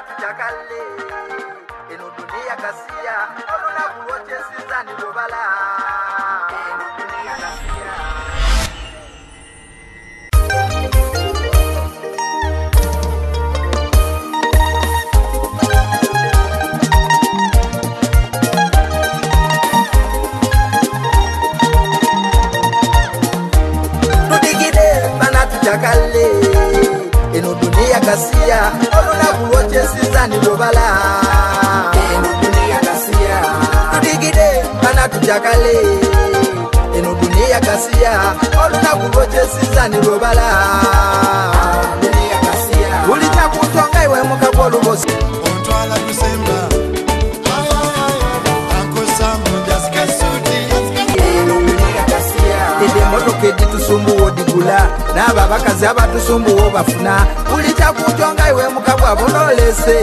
tujakale eno dunia kasia oluna kuloche sizani lobala eno dunia kasia tujakale eno dunia kasia oluna kuloche sizani lobala eno dunia kasia tudigide bana tujakale eno dunia kasia oluna kuloche sizani lobala dunia kasia ulita kutonga iwe mukapolo bosi ontwala kusemba ankosambo jaskasuti eno dunia kasia ede motoke ditusumbu odigula naba bakazi abatusumbu obafuna ulita kutonga iwe mukabwa bonolese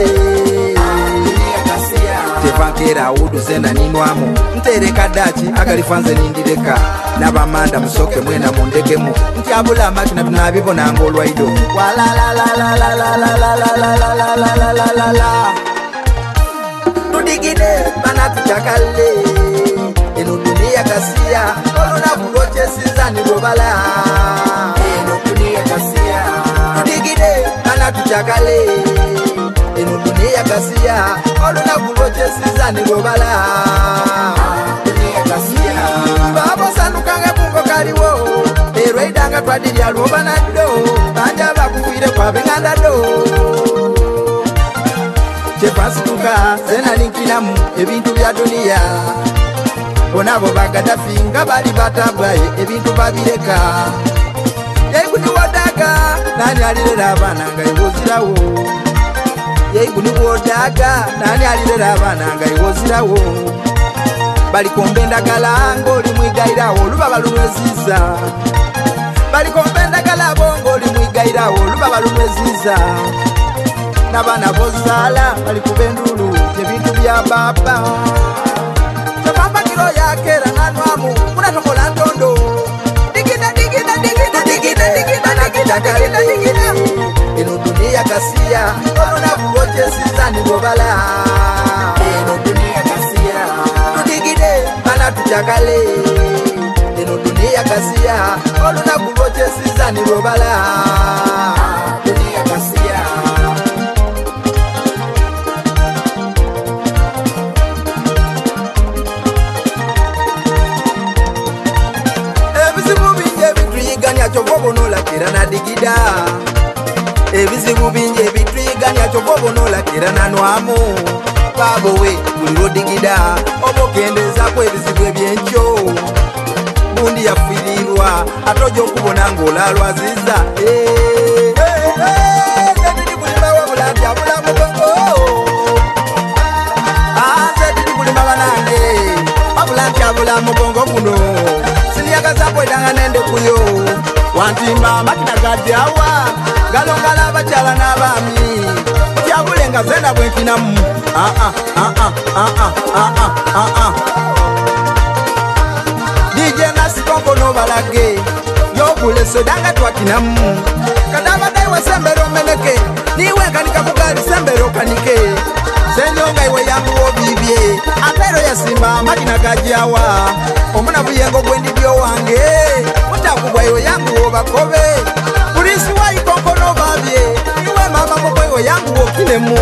tepankera udu zena ninwamu ntereka dachi agalifanze nindireka nabamanda musoke mwena mundekemu ntyabula makina tunabibona ngolwaido tudigide bana tujakale eno dunia kasia oluna kuloche sizani lobala eno dunia kasia tudigide bana tujakale eno dunia kasia oluna kuloche sizani lobala dunia kasia babo sanukanga bungo kaliwo erwaidanga twadirya lwobanaddo banja bakuwire kwabenganda do chepasituka zena linkinamu ebintu bya dunia bonabo bagadafi nga bali batabwaye ebintu babireka yeiguni wodaga nani alirera abana nga iwozirawo yeiguni wodaga nani alirera abana nga iwozirawo balikomba endagala ng'oli mwigayirawo olubaba lunweziza balikomba endagala bongo oli mwigayirawo olubaba lunweziza n'abaana bozaala balikuba endulu ebintu bya baba tepambakiro yakera nanwamu munatokola ntondo digida eno dunia kasia oluna kuloche sizani lobala eno dunia kasia tudigide bana tujakale eno dunia kasia oluna kuloche sizani lobala dunia kasia chobonola kera digida ebizibu bingi ebituyiganya chobonola kera nanwamu babo we buliro digida obokendeza ku ebizibu ebyenkyo bundi yafirirwa atojo okubona ng'olalwaziza zedidi kulima wabulati abula mugongo zedidi kulima banange wabulati abula mugongo guno siniakazapwedanga nende kuyo wantimba makina gadyawa galongala abachala n'abaami kyabulenga zena bwenkinamu DJ nasikonko nobalage yobuleso danga twakinamu kadabadaiwe sembero meneke niwenkanika bugali sembero kanike senyonga iwe yangu wobibye atero yasimba makina gadyawa omuna buyengo gwendibyo wange mutakugwa iwe yangu wobakobe polisi waikonko nobabye iwe mama mokwe iwe yangu wokinemu